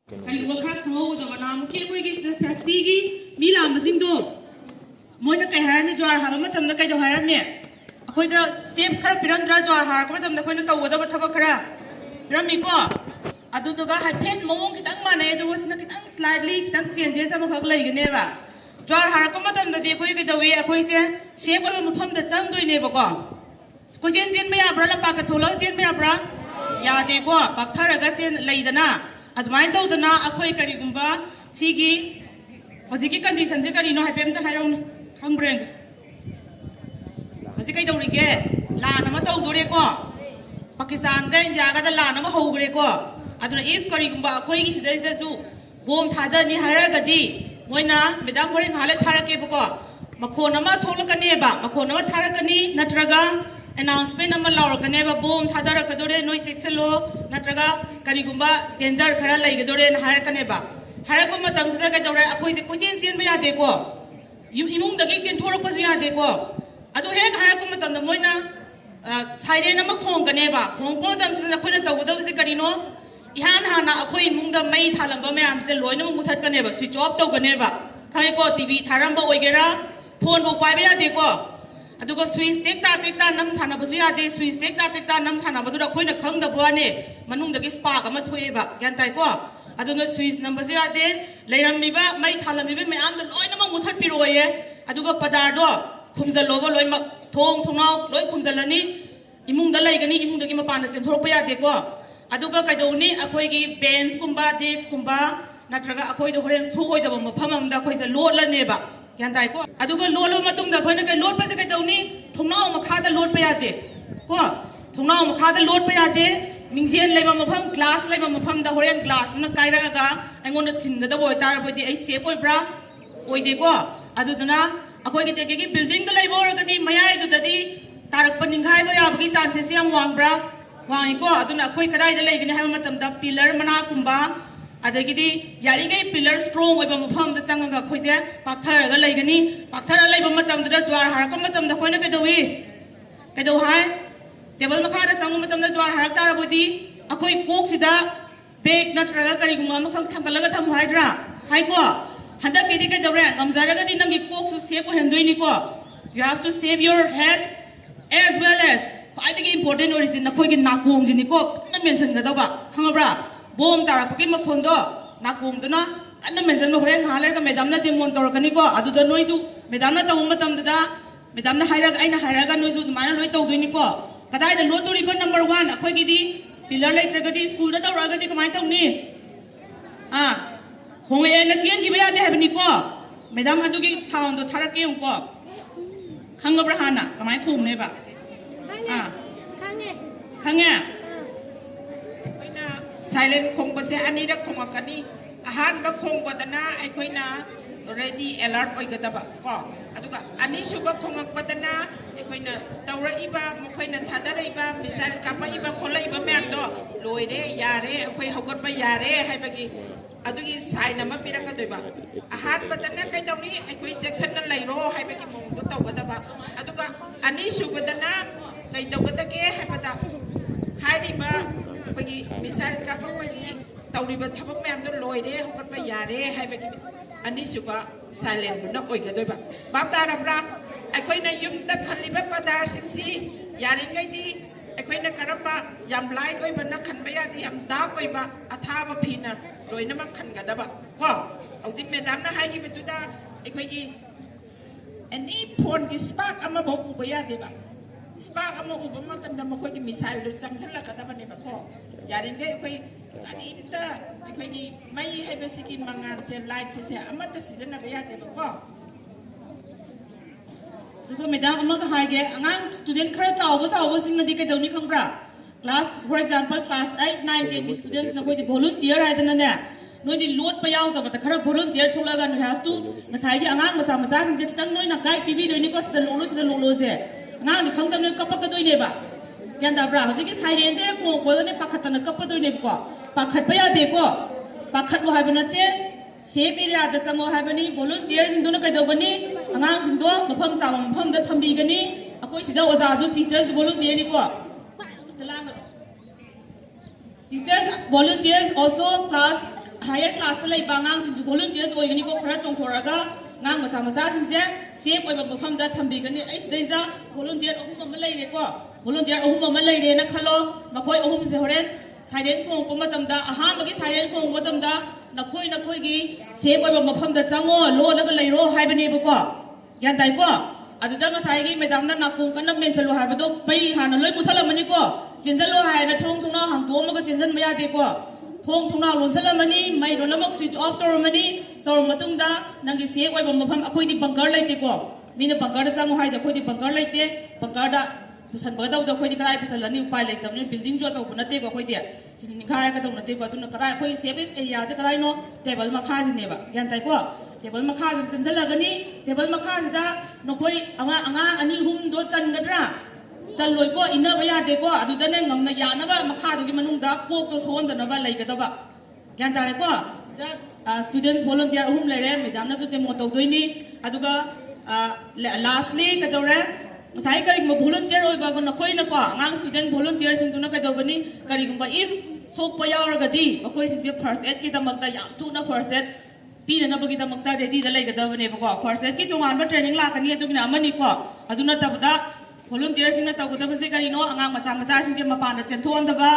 कहीं वखरा खंगो जो बनाम के कोई की सेफ्टी की मिला मसिंग दो मोइन कहीं है में ज्वार हार में तमने कहीं जो है में कोई तो स्टेप्स खरा पिरम द्रा ज्वार हार को तमने कोई ने तो वो तो बता खरा पिरम मिको अदु तो का हेड मोंग कितंग माने तो उसने कितंग स्लाइडली कितंग चेंजेस हम खग लई गने बा ज्वार हार को तमने दे कोई के तो वे कोई से शेप को मुफम द चंग दोई ने बको को चेन में आब्रा लंपा का थोलो चेन में आब्रा यादे को पत्थर चेन लईदना अदुमाइन तौदना अखोई करिगुंबा सिगी हजिकी कंडीशन से करिनो हाइपेमता हाइरोन खंब्रेंग हजिकै दौरिगे लान अमा तौदोरे को पाकिस्तान का इंडिया का लान अमा हौग्रे को अदुना इफ करिगुंबा अखोई सिदसु बोम थादनी हाइरगदी मोइना मेदाम होरेन हाले थारके बको मखोन अमा थोलकनेबा मखोन अमा थारकनी नत्रगा announcement nama laurkane ba bom thadar kadore noi chekselo natraga karigumba danger khara laigadore na harakane ba harakpa matam sida ka dore akhoi se kuchen chen ba yade ko imung dagi chen thorak pa su yade ko adu he harakpa matam da moina siren ama khong kane ba khong ko tam sida khoi na tawda se karino ihan hana akhoi imung da mai thalamba mayam se loina mu that kane ba switch off taw kane ba khai ko tv tharamba oigera phone bo pai ba yade ko अदुगो switch टेक्टा नम थाना बसु यादे switch टेक्टा नम थाना बदुरा खोइना खंगदबवाने मनुंगदगी spark अमा थोएबा ग्यान ताइको अदुनो स्विच नम बसु यादे लेरमिबा मै थालमिबा मयाम द लोइनम मुथट पिरोये अदुगो पदारदो खुमजलोबो लोइम थोंग थोंनाव लोइ खुमजलनी इमुंगदा लैगनी इमुंगदगी मपाना चेंथोरपा यादेको अदुगो कइदौनी अखोइगी बेंच कुंबा डेस्क कुंबा नत्रगा अखोइदो होरेन सोइदबो मफम अमदा अखोइसे लोटलनेबा क्या ताई को अदुगो लोलो मतुंगदा खोइना के लोट पसे कइदौनी थुंनाव मखादा लोट पे याते को थुंनाव मखादा लोट पे याते मिंगजेन लेबा मफम ग्लास लेबा मफम दा होरेन ग्लास न काइरागा अंगोन थिनगदा बोय तार बोदि ऐ सेफ ओइब्रा ओइदे को अदुदना अखोइगे तेगे बिल्डिंग दा लेबो रगदि मयाय दुददि तारक पनिंगाय बो याबगी चांसेस याम वांगब्रा वांगी को अदुना अखोइ कदाय दा लेगनि हाय मतम दा पिलर मना कुंबा अदगिदी यारिगे पिलर स्ट्रोंग ओइबा मफम द चंगा खोइजे पाथरगा लैगनी पाथर लैबा मतम द ज्वार हारक मतम द खोइना कइदौई कइदौ हाय टेबल मखादा चंगु मतम द ज्वार हारक तारबोदि अखोइ कोक सिदा बेग नत्रगा करिगुमा मखं थंगलगा थम हाइद्रा हाइको हंदा केदि कइदौरे नमजारगदि नंगी कोक सु सेफ हेंदोइनी को you have to save your head as well as फाइदगी इंपोर्टेंट ओरिजिन नखोइगी नाकोंग जिनी को कन्ना मेंशन गदबा खंगब्रा बोम तारपकी मखोंदो नाकोंगदना कन्ना मेंशन होरेन हालेगा मैडम ना दिमोन तोरकनी को अदुदा नोइसु मैडम ना तउ मतमदा मैडम ना हाइरागा आइना हाइरागा नोइसु माना लोइ तौदोइनी को कदाइदा लोटोरिबा नंबर 1 अखोइगिदी पिलर लेट्रगदी स्कूल दा तौरगदी कमाय तौनी खोंगे ना चेन की बया दे हेबनी को मैडम अदुगी साउंड दो थारके को खंगब्रा हाना कमाय खोंनेबा खंगे साइलेंट खोंबसे अनीर खोंगकनी अहानब खोंबदना अखोइना रेडी अलर्ट ओइगदबा को अदुगा अनीसुब खोंगकपदना अखोइना तौरइबा मखोइना थादरइबा मिसाइल कापइबा खोलइबा मैमदो लोइरे यारे अखोइ हौगतबा यारे हाइबगी अदुगी साइन अमा पिरकदोइबा अहानबदना कइदौनी अखोइ सेक्शन न लैरो हाइबगी मोंदो तौगदबा अदुगा अनीसुबदना कइदौगदगे हाइबदा हाइरिबा अखोइगी मिसाइल कापपगी तौरिबा थबक मैमदो लोइरे हौगतबा यारे हाइबगी अनीसुबा साइलेंट बुना ओइगदोइबा बाप तारब्रा अखोइना युमदा खल्लिबा पदार सिंगसी यारिंगैदी अखोइना करबा याम लाइट ओइबा न खनबा यादी याम डार्क ओइबा अथाबा फिना लोइनमा खनगदबा को हौजि मैडम ना हाइगी बितुदा अखोइगी एनी फोन की स्पार्क अमा बो उबा यादेबा स्पार्क अमा उबा मतमदा मखोइगी मिसाइल दो चंगसलकदबनेबा को यारिंगै अखोइ करीमता अखोइगी मई हाइबसिगी मंगान से लाइट से अमता सिजनबा यादेबा को दुगो मैडम अमग हाइगे अंगांग स्टूडेंट खरा चावबो सिंगनदि कइदौनी खंब्रा क्लास फॉर एग्जांपल क्लास 8 9 10 की स्टूडेंट्स न कोइदि वॉलंटियर आइदना ने नोइदि लोड पे याव तब खरा वॉलंटियर थोलागा नु हैव टू मसाइगी अंगांग मसा सिंग जे खितंग नोइना गाइड पिबि दोइनी को सदा लोलो से अंगांग नि खंगतम न कपकदोइनेबा क्या दाब्रा हजिकी साइरेन जे को बोलने पाखतन कपदोइने को पाखत यादे को पाखत लो हाइबनते सेफ एरिया दा संगो हाइबनी वॉलंटियर सिंग दोना कइदौबनी अंगांग सिंग दो मफम चाव मफम दा थंबीगनी अखोइ सिदा ओजाजु टीचर्स वॉलंटियर नि को teachers volunteers also class higher class lai ba ngang sing volunteers oi gani ko khara chong thoraga ngang macha sing se safe oi ba pham da thambi gani ai sidai da volunteer ahum ma lai re ko volunteer ahum ma lai re na khalo makhoi ahum se horen siren khong pa matam da aha magi siren khong matam da nakhoi gi safe oi ba mapham da chango lo la ga lai ro hai bane ba ko yan dai ko aduda nga sai gi madam na nakung kan men salo ha ba do pai hana loi muthala mani ko jinjal lo hai na thong thong na hang to ma ga jinjan ma ya de ko thong thong na lon sala mani mai ro na mak switch off tor mani tor matung da nang gi se oi ba mapham akhoi di bunker lai te ko mina bunker da chango hai da khoi di bunker lai te bunker da pusan ba da khoi di kai pusan lani upai lai tam ni building jo so na te ko khoi di sin ni khara ka to na te ko tu na kara khoi service area da kara no table ma kha ji ne ba yan tai ko table ma kha ji jinjal la gani table ma kha ji da no khoi anga ani hum do chan gadra chan loi ko ina ba ya de ko adu da ne ngam na ya na ba ma kha du gi manung da ko to son da na ba lai ga da ba yan tai ko da students volunteer hum lai re me jam na su te mo to doi ni adu ga lastly ka to re sai kari ma volunteer oi ba na khoi na ko ngang student volunteer sing tu na ka do bani kari gum ba if sok pa yaw ra ga di ma khoi sing je first aid ki ta mak ta ya tu na first aid pi na ba ki ta mak ta ready da lai ga da bane ba ko first aid ki tu ngan ba training la ka ni adu na ma ni ko adu na ta ba volunteer sing na ta ko da ba se kari no angang macha sing je ma pa na chen thon da ba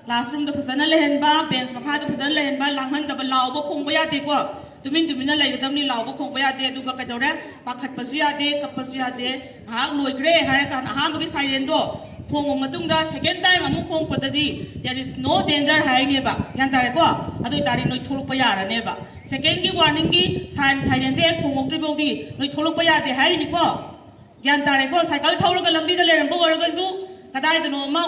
classroom da phasana lehen ba bench ma kha da phasana lehen ba langhan da ba law ba khong ba ya te ko tumin na lai ga ni law ba khong ba ya te adu ka ka dore pa khat pa su ya de kap pa su ya de ha loi gre ha ka ha ba ki siren do khong matung da second time amu khong pa da di there is no danger hai ne ba yan ta ko adu tari noi tholok pa ya ra ne ba second ki warning ki siren je khong ok tri bo di noi tholok pa ya de hai ni ko yan ta ko cycle thau ga lambi da le ram bo ga su kadai da no ma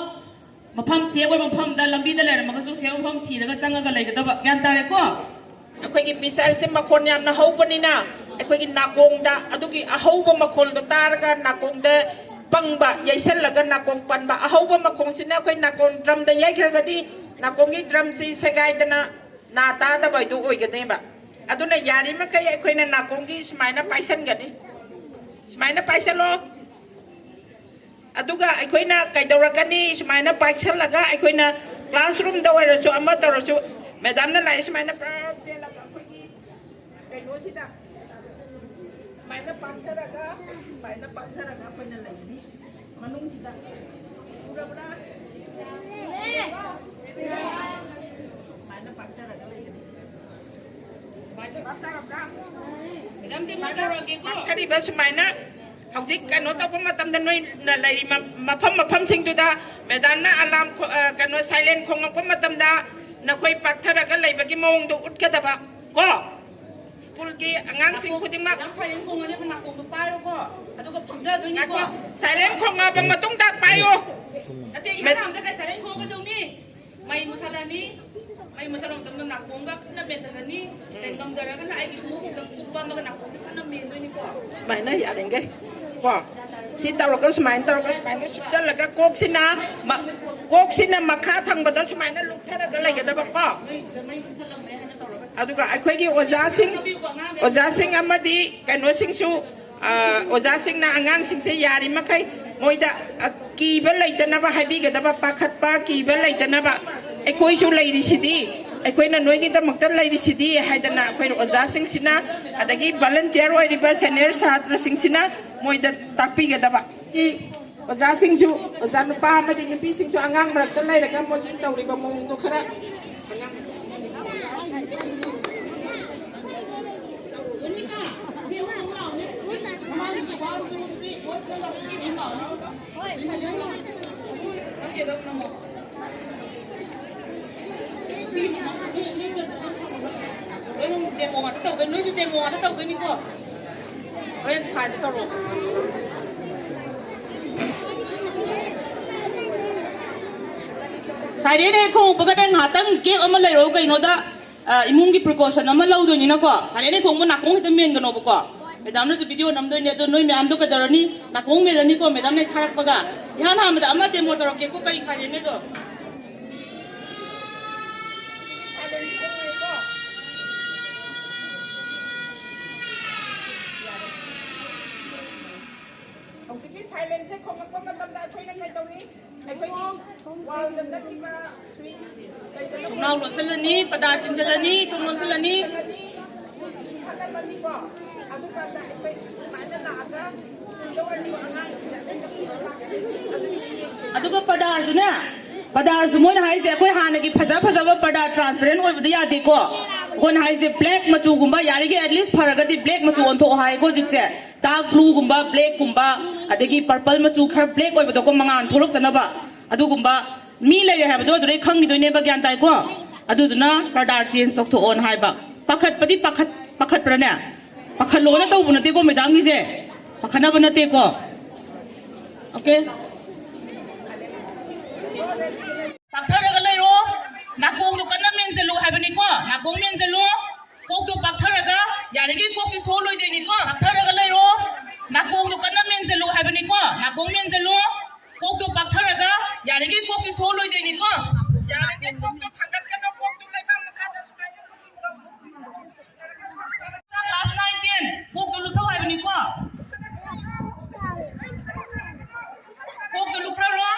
mapham se ko mapham da lambi da le ram ga su se mapham thi ra ga chang ga lai ga da ba yan ta ko akhoi gi misal se makhon yam na hau bani na akhoi gi nakong da adu gi ahau ba makhol do tar ga nakong da pang ba yaisal la ga nakong pan ba ahau ba makhong sin na akhoi nakong drum da yai ga di nakong gi drum si segai da na ta da bai du oi ga de ba adu na yari ma kai akhoi na nakong gi smai na paisan ga ni smai na paisan lo adu ga akhoi na kai da ra ga ni smai na paisan la ga akhoi na classroom da wa ra su amma ta ra su madam na lai smai na pra je la ga akhoi gi kai no si da smai na paisan ga smai na paisan ga pa na lai ni manung si da pura pura smai na paisan ga lai ni paisan ga madam ti ma ta ra ge ko thari ba smai na hauzik kano ta pa matam da noi na lai mafam sing tu da medan na alarm kano silent khong pa matam da na khoi pak thara ga lai ba gi mong do ut ka da ba ko school gi angang sing khudi ma yang silent khong ne pa na ko pa ro ko adu ko phang da do ni ko silent khong ba matung da pa yo ati ya nam da ka silent khong ka do ni mai mu thala ni mai mu thala dam na ko ga na be thala ni ten kam jara ga na ai gi mu da ku ba ma na ko ka na me do ni ko smai na ya deng ge ko si taro ka smai na chal la ka kok sina makha thang ba da smai na luk thara ga lai ga da ba ko aduga akhoi gi oja sing amadi kano sing su oja sing na angang sing se yari makai moida ki ba lai ta na ba habi ga da ba pakhat pa ki ba lai ta na ba akhoi su lai ri sidi akhoi na noi gi da mak ta lai ri sidi haidana akhoi oja sing sina adagi volunteer oi ri ba senior satra sing sina moida takpi ga da ba i oja sing su oja nu pa ma di nupi sing su angang marak ta lai la ga mo gi tau ri ba mong to khara demo mà tàu cái núi demo nó tàu cái ní co, bên xài tàu rồi. Xài đấy này không, bữa cái đang hạ tăng kia ở mà lấy rồi cái nó đã immune cái precaution nó mà lâu rồi ní nó co, xài đấy này không mà nạc cũng hết miền cái nó bữa co. Madam nó video nằm đôi này tôi nói mẹ ăn tôi cái đó ní nạc cũng mẹ ní co, madam này khai bác à, nhà nào madam mà demo tàu kia có cái xài đấy này rồi. silent se khong pa matam da thoi na kai tau ni Now Rosalani, Padatin Salani, Tumosalani. Aduga Padazuna. Padazumon has the Kohanaki Pazapa Pada transparent over the Yatiko. One has the black Matugumba Yarigi, at least Paragati black Matu on to high goes it said. Dark blue Gumba, black Gumba, Adiki purple Matu, her black over the Komangan, Puruk Tanaba, Adugumba, me later have do they come to never get Taiko. Aduduna, Radar change talk to on high back. Pakat Padi Pakat Prana. Pakalona to Bunatego Medang is there. Pakanabana take. Okay? Paktaragalero, Nakong to Kanamen Selu have any car, Nakomen Selu, Kok to Paktaraga, Yarigi Cox is wholly the Nico, Paktaragalero, Nakong to Kanamen Selu have any car, Nakomen Selu, Kok to Paktaraga, Yarigi Cox is wholly the Nico. Last 19, Kok to Luto have any car. Kok to Lutaro.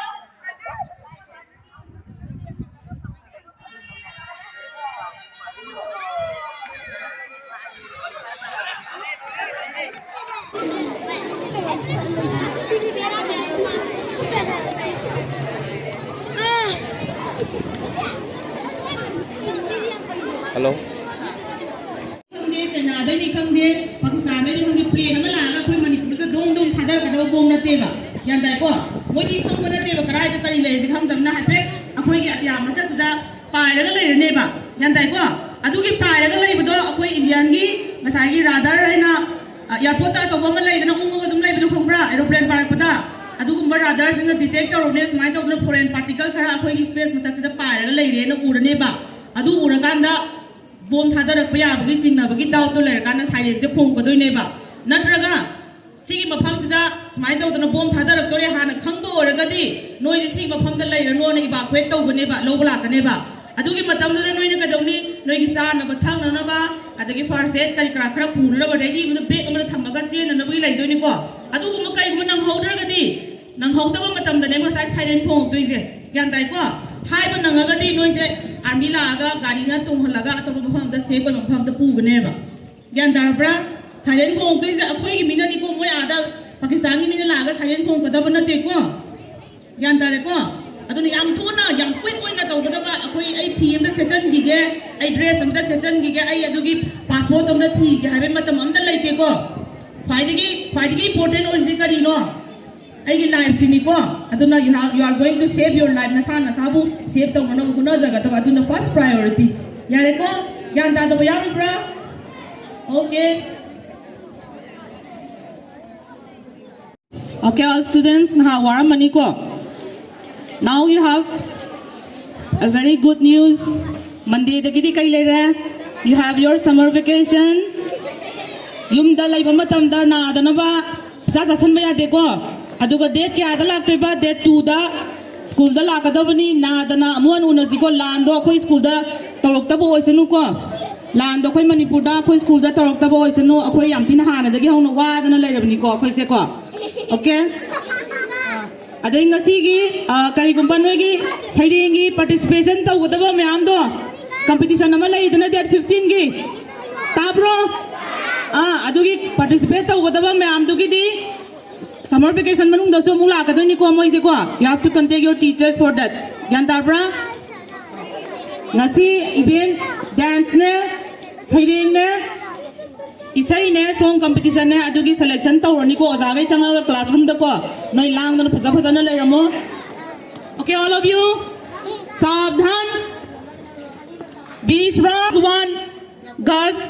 Hello. China dai khang de Pakistan dai khang de plane ma la ga khoi Manipur sa dong dong thadar ka do bom na te ba yan dai ko moi di khang ma na te ba karai ta kari le ji khang dam na ha pe akhoi gi atya ma ta sada pai la ga le ne ba yan dai ko adu gi pai la ga le ba do akhoi Indian gi masai gi radar hai na airport ta so ma le da na ung ga dum le ba do khong bra aeroplane par pa ta adu gum ba radar sing detect tor ne smai to na foreign particle khara akhoi gi space ma ta sada pai la ga le re na ur ne ba adu ur kan da bom thadarak pa yabagi chingnabagi daw to ler kana silent je khong badoi neba natraga sigi mafam sida smai daw to bom thadarak tore hana khangbo oragadi noi ji sigi mafam da leira no na iba khwe taw bane ba lobla ka neba adugi matam da noi na kadawni noi gi sa na ba thang na ba adagi first aid kari kra khra pur la ba ready mu bag amra thamaga che na bi lai doi ni ko adugu ma kai gu nang haudragadi nang haudaba matam da ne ma sai silent khong toi je yan dai ko hai ba nangagadi noi je army laga gari na tung halaga to pham da se ko long pham da pu bane ba yan dar bra silent khong toi je akhoi gi mina ni ko moi ada Pakistan gi mina laga silent khong ko da bana te ko yan dar ko aduni yam thuna yam quick oina to da ba akhoi ai pm da section gi ge ai dress am da section gi ge ai adugi passport am da thi gi habe matam am da lai te ko khwaidigi important oi je kari no I life siniko aduna you are going to save your life nasana sabu save to mano huna jaga to aduna first priority yare ko yan da do yaru bra okay all students na wara maniko now you have a very good news Monday da gidi kai lera you have your summer vacation yum da lai matam da na da na ba cha cha san ba ya de ko aduga date kya da lak ba date 2 da school da lak da bani na da na amuan una ziko land do khoi school da torok ta bo oisanu ko land do khoi Manipur da khoi school da torok ta bo oisanu akhoi yam tin hana da gi hona wa da na leirabni ko khoi se ko okay adai ngasi gi kari gumba noi gi saiding gi participation ta go da ba myam do competition ama lai da na date 15 gi tabro adugi participate ta go da ba myam do gi di summer vacation manung da so mula ka doni ko moi se ko you have to contact your teachers for that yan tabra ngasi event dance ne saiding ne isai ne song competition ne adugi selection ta roni ko oja ge changa classroom da ko noi lang da phaja phaja na lai ramo okay all of you sabdhan 20 rounds 1 girls